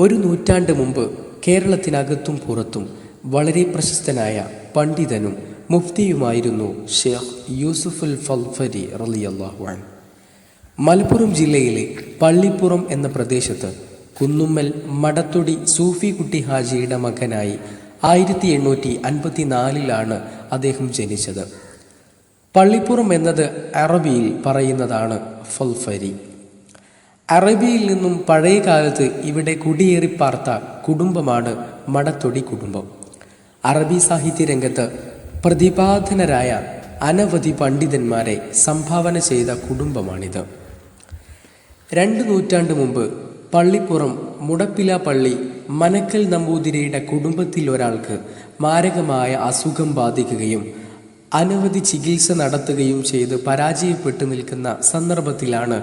ഒരു നൂറ്റാണ്ട് മുമ്പ് കേരളത്തിനകത്തും പുറത്തും വളരെ പ്രശസ്തനായ പണ്ഡിതനും മുഫ്തിയുമായിരുന്നു ഷെയ്ഖ് യൂസുഫുൽ ഫൽഫരി റളിയല്ലാഹു അൻഹു. മലപ്പുറം ജില്ലയിലെ പള്ളിപ്പുറം എന്ന പ്രദേശത്ത് കുന്നുമ്മൽ മടത്തൊടി സൂഫി കുട്ടി ഹാജിയുടെ മകനായി 1854 അദ്ദേഹം ജനിച്ചത്. പള്ളിപ്പുറം എന്നത് അറബിയിൽ പറയുന്നതാണ് ഫൽഫരി. അറബിയിൽ നിന്നും പഴയ കാലത്ത് ഇവിടെ കുടിയേറിപ്പാർത്ത കുടുംബമാണ് മടത്തൊടി കുടുംബം. അറബി സാഹിത്യ രംഗത്ത് പ്രതിപാദനരായ അനവധി പണ്ഡിതന്മാരെ സംഭാവന ചെയ്ത കുടുംബമാണിത്. 2 നൂറ്റാണ്ട് മുമ്പ് പള്ളിപ്പുറം മുടപ്പില പള്ളി മനക്കൽ നമ്പൂതിരിയുടെ കുടുംബത്തിൽ ഒരാൾക്ക് മാരകമായ അസുഖം ബാധിക്കുകയും അനവധി ചികിത്സ നടത്തുകയും ചെയ്ത് പരാജയപ്പെട്ടു നിൽക്കുന്ന സന്ദർഭത്തിലാണ്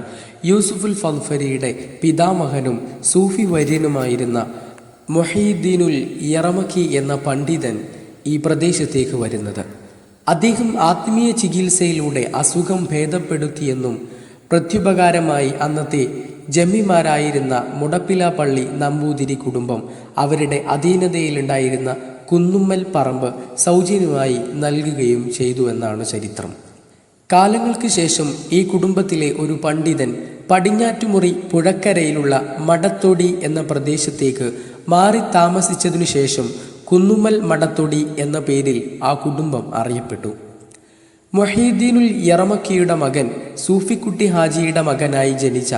യൂസുഫുൽ ഫൽഫരിയുടെ പിതാമഹനും സൂഫി വര്യനുമായിരുന്ന മുഹീദ്ദീനുൽ യറമക്കി എന്ന പണ്ഡിതൻ ഈ പ്രദേശത്തേക്ക് വരുന്നത്. അദ്ദേഹം ആത്മീയ ചികിത്സയിലൂടെ അസുഖം ഭേദപ്പെടുത്തിയെന്നും പ്രത്യുപകാരമായി അന്നത്തെ ജമ്മിമാരായിരുന്ന മുടപ്പില പള്ളി നമ്പൂതിരി കുടുംബം അവരുടെ അധീനതയിലുണ്ടായിരുന്ന കുന്നുമ്മൽ പറമ്പ് സൗജന്യമായി നൽകുകയും ചെയ്തുവെന്നാണ് ചരിത്രം. കാലങ്ങൾക്ക് ശേഷം ഈ കുടുംബത്തിലെ ഒരു പണ്ഡിതൻ പടിഞ്ഞാറ്റുമുറി പുഴക്കരയിലുള്ള മടത്തൊടി എന്ന പ്രദേശത്തേക്ക് മാറി താമസിച്ചതിനു ശേഷം കുന്നുമ്മൽ മടത്തൊടി എന്ന പേരിൽ ആ കുടുംബം അറിയപ്പെട്ടു. മുഹീദ്ദീനുൽ യറമക്കിയുടെ മകൻ സൂഫിക്കുട്ടി ഹാജിയുടെ മകനായി ജനിച്ച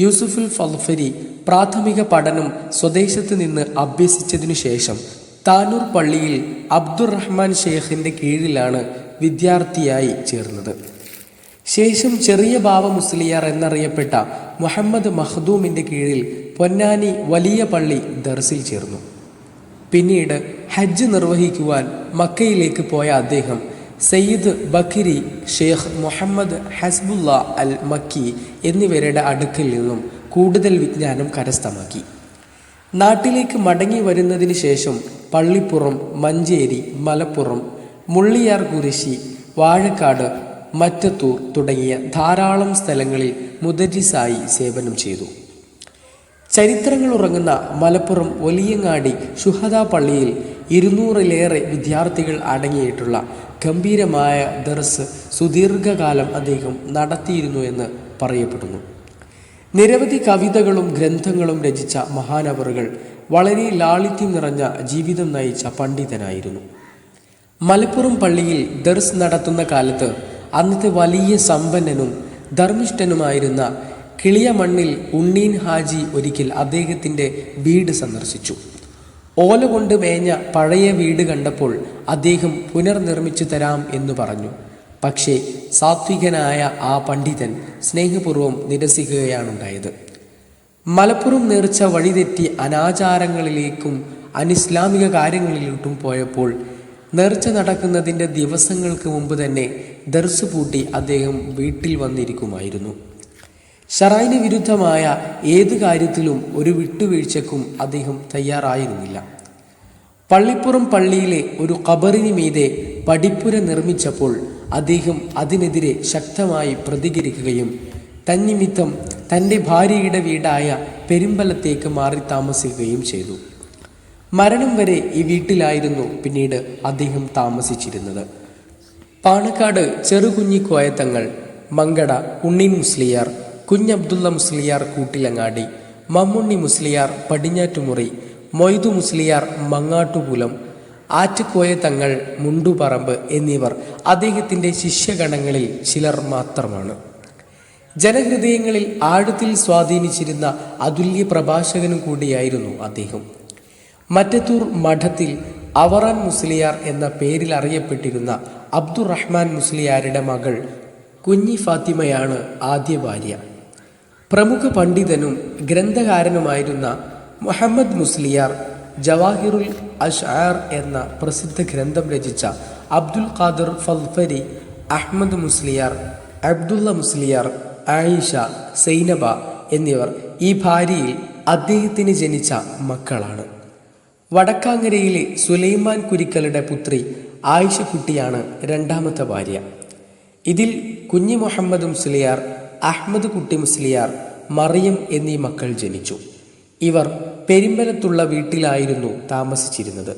യൂസുഫുൽ ഫൽഫരി പ്രാഥമിക പഠനം സ്വദേശത്ത് നിന്ന് അഭ്യസിച്ചതിനു ശേഷം താനൂർ പള്ളിയിൽ അബ്ദുറഹ്മാൻ ഷെയ്ഖിന്റെ കീഴിലാണ് വിദ്യാർത്ഥിയായി ചേർന്നത്. ശേഷം ചെറിയ ബാവ മുസ്ലിയാർ എന്നറിയപ്പെട്ട മുഹമ്മദ് മഖ്ദൂമിന്റെ കീഴിൽ പൊന്നാനി വലിയ പള്ളി ദർസിൽ ചേർന്നു. പിന്നീട് ഹജ്ജ് നിർവഹിക്കുവാൻ മക്കയിലേക്ക് പോയ അദ്ദേഹം സയ്യിദ് ബക്കിരി, ഷെയ്ഖ് മുഹമ്മദ് ഹസ്ബുല്ല അൽ മക്കി എന്നിവരുടെ അടുക്കൽ നിന്നും കൂടുതൽ വിജ്ഞാനം കരസ്ഥമാക്കി. നാട്ടിലേക്ക് മടങ്ങി വരുന്നതിന് ശേഷം പള്ളിപ്പുറം, മഞ്ചേരി, മലപ്പുറം, മുള്ളിയാർ കുരിശി, വാഴക്കാട്, മറ്റത്തൂർ തുടങ്ങിയ ധാരാളം സ്ഥലങ്ങളിൽ മുദരിസായി സേവനം ചെയ്തു. ചരിത്രങ്ങൾ ഉറങ്ങുന്ന മലപ്പുറം വലിയങ്ങാടി ശുഹദാ പള്ളിയിൽ 200-ലേറെ വിദ്യാർത്ഥികൾ അടങ്ങിയിട്ടുള്ള ഗംഭീരമായ ദർസ് സുദീർഘകാലം അദ്ദേഹം നടത്തിയിരുന്നു എന്ന് പറയപ്പെടുന്നു. നിരവധി കവിതകളും ഗ്രന്ഥങ്ങളും രചിച്ച മഹാനവറുകൾ വളരെ ലാളിത്യം നിറഞ്ഞ ജീവിതം നയിച്ച പണ്ഡിതനായിരുന്നു. മലപ്പുറം പള്ളിയിൽ ദർസ് നടത്തുന്ന കാലത്ത് അന്നത്തെ വലിയ സമ്പന്നനും ധർമ്മിഷ്ഠനുമായിരുന്ന കിളിയമണ്ണിൽ ഉണ്ണീൻ ഹാജി ഒരിക്കൽ അദ്ദേഹത്തിൻ്റെ വീട് സന്ദർശിച്ചു. ഓല കൊണ്ട് മേഞ്ഞ പഴയ വീട് കണ്ടപ്പോൾ അദ്ദേഹം പുനർനിർമ്മിച്ചു തരാം എന്ന് പറഞ്ഞു. പക്ഷേ സാത്വികനായ ആ പണ്ഡിതൻ സ്നേഹപൂർവ്വം നിരസിക്കുകയാണുണ്ടായത്. മലപ്പുറം നേർച്ച വഴിതെറ്റി അനാചാരങ്ങളിലേക്കും അനിസ്ലാമിക കാര്യങ്ങളിലോട്ടും പോയപ്പോൾ നേർച്ച നടക്കുന്നതിൻ്റെ ദിവസങ്ങൾക്ക് മുമ്പ് തന്നെ ദർസ് പൂട്ടി അദ്ദേഹം വീട്ടിൽ വന്നിരിക്കുമായിരുന്നു. ശറഅന് വിരുദ്ധമായ ഏത് കാര്യത്തിലും ഒരു വിട്ടുവീഴ്ചക്കും അദ്ദേഹം തയ്യാറായിരുന്നില്ല. പള്ളിപ്പുറം പള്ളിയിലെ ഒരു ഖബറിന് മീതെ പടിപ്പുര നിർമ്മിച്ചപ്പോൾ അദ്ദേഹം അതിനെതിരെ ശക്തമായി പ്രതികരിക്കുകയും തന്നിമിത്തം തൻ്റെ ഭാര്യയുടെ വീടായ പെരുമ്പലത്തേക്ക് മാറി താമസിക്കുകയും ചെയ്തു. മരണം വരെ ഈ വീട്ടിലായിരുന്നു പിന്നീട് അദ്ദേഹം താമസിച്ചിരുന്നത്. പാണക്കാട് ചെറുകുഞ്ഞിക്കോയത്തങ്ങൾ, മങ്കട ഉണ്ണീൻ മുസ്ലിയാർ, കുഞ്ഞബ്ദുള്ള മുസ്ലിയാർ കൂട്ടിലങ്ങാടി, മമ്മുണ്ണി മുസ്ലിയാർ പടിഞ്ഞാറ്റുമുറി, മൊയ്തു മുസ്ലിയാർ മങ്ങാട്ടുപുലം, ആറ്റുകോയ തങ്ങൾ മുണ്ടുപറമ്പ് എന്നിവർ അദ്ദേഹത്തിൻ്റെ ശിഷ്യഗണങ്ങളിൽ ചിലർ മാത്രമാണ്. ജനഹൃദയങ്ങളിൽ ആഴത്തിൽ സ്വാധീനിച്ചിരുന്ന അതുല്യ പ്രഭാഷകനും കൂടിയായിരുന്നു അദ്ദേഹം. മറ്റത്തൂർ മഠത്തിൽ അവറാൻ മുസ്ലിയാർ എന്ന പേരിൽ അറിയപ്പെട്ടിരുന്ന അബ്ദുറഹ്മാൻ മുസ്ലിയാരുടെ മകൾ കുഞ്ഞി ഫാത്തിമയാണ് ആദ്യ ഭാര്യ. പ്രമുഖ പണ്ഡിതനും ഗ്രന്ഥകാരനുമായിരുന്ന മുഹമ്മദ് മുസ്ലിയാർ ജവാഹിറുൽ അഷ്ആർ എന്ന പ്രസിദ്ധ ഗ്രന്ഥം രചിച്ച അബ്ദുൽ ഖാദിർ ഫൽഫരി, അഹ്മദ് മുസ്ലിയാർ, അബ്ദുള്ള മുസ്ലിയാർ, ആയിഷ, സൈനബ എന്നിവർ ഈ ഭാര്യയിൽ അദ്ദേഹത്തിന് ജനിച്ച മക്കളാണ്. വടക്കാങ്ങരയിലെ സുലൈമാൻ കുരിക്കലുടെ പുത്രി ആയിഷക്കുട്ടിയാണ് രണ്ടാമത്തെ ഭാര്യ. ഇതിൽ കുഞ്ഞി മുഹമ്മദ് മുസ്ലിയാർ, അഹ്മദ് കുട്ടി മുസ്ലിയാർ, മറിയം എന്നീ മക്കൾ ജനിച്ചു. ഇവർ പെരിമ്പലത്തുള്ള വീട്ടിലായിരുന്നു താമസിച്ചിരുന്നത്.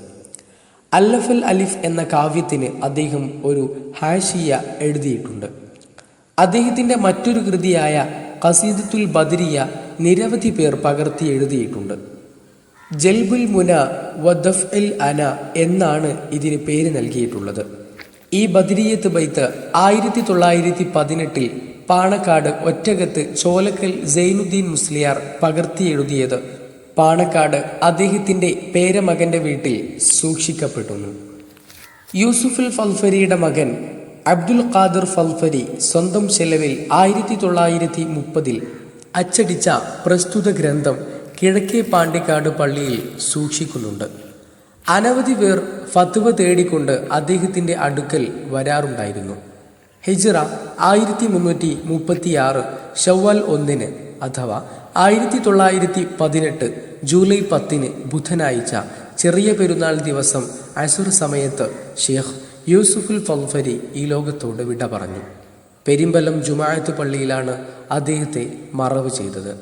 അല്ലഫൽ അലിഫ് എന്ന കാവ്യത്തിന് അദ്ദേഹം ഒരു ഹാഷിയ എഴുതിയിട്ടുണ്ട്. അദ്ദേഹത്തിൻ്റെ മറ്റൊരു കൃതിയായ ഖസീദത്തുൽ ബദരിയ നിരവധി പേർ പകർത്തി എഴുതിയിട്ടുണ്ട്. ജൽബുൽ മുന വദഫ്ഇൽ അന എന്നാണ് ഇതിന് പേര് നൽകിയിട്ടുള്ളത്. ഈ ബദരിയത്ത് ബൈത്ത് 1918 പാണക്കാട് ഒറ്റകത്ത് ചോലക്കൽ സൈനുദ്ദീൻ മുസ്ലിയാർ പകർത്തി എഴുതിയത് പാണക്കാട് അദ്ദേഹത്തിൻ്റെ പേരമകൻ്റെ വീട്ടിൽ സൂക്ഷിക്കപ്പെടുന്നു. യൂസുഫുൽ ഫൽഫരിയുടെ മകൻ അബ്ദുൽ ഖാദിർ ഫൽഫരി സ്വന്തം ചെലവിൽ 1930 അച്ചടിച്ച പ്രസ്തുത ഗ്രന്ഥം കിഴക്കേ പാണ്ടിക്കാട് പള്ളിയിൽ സൂക്ഷിക്കുന്നുണ്ട്. അനവധി പേർ ഫത്വ തേടിക്കൊണ്ട് അദ്ദേഹത്തിൻ്റെ അടുക്കൽ വരാറുണ്ടായിരുന്നു. ഹിജ്റ 1336 ശവ്വാൽ 1 അഥവാ 1918 ജൂലൈ 10 ബുധനാഴ്ച ചെറിയ പെരുന്നാൾ ദിവസം അസുർ സമയത്ത് ഷെയ്ഖ് യൂസുഫുൽ ഫൽഫരി ഈ ലോകത്തോട് വിട പറഞ്ഞു. പെരിമ്പലം ജുമാഅത്ത് പള്ളിയിലാണ് അദ്ദേഹത്തെ മറവ് ചെയ്തത്.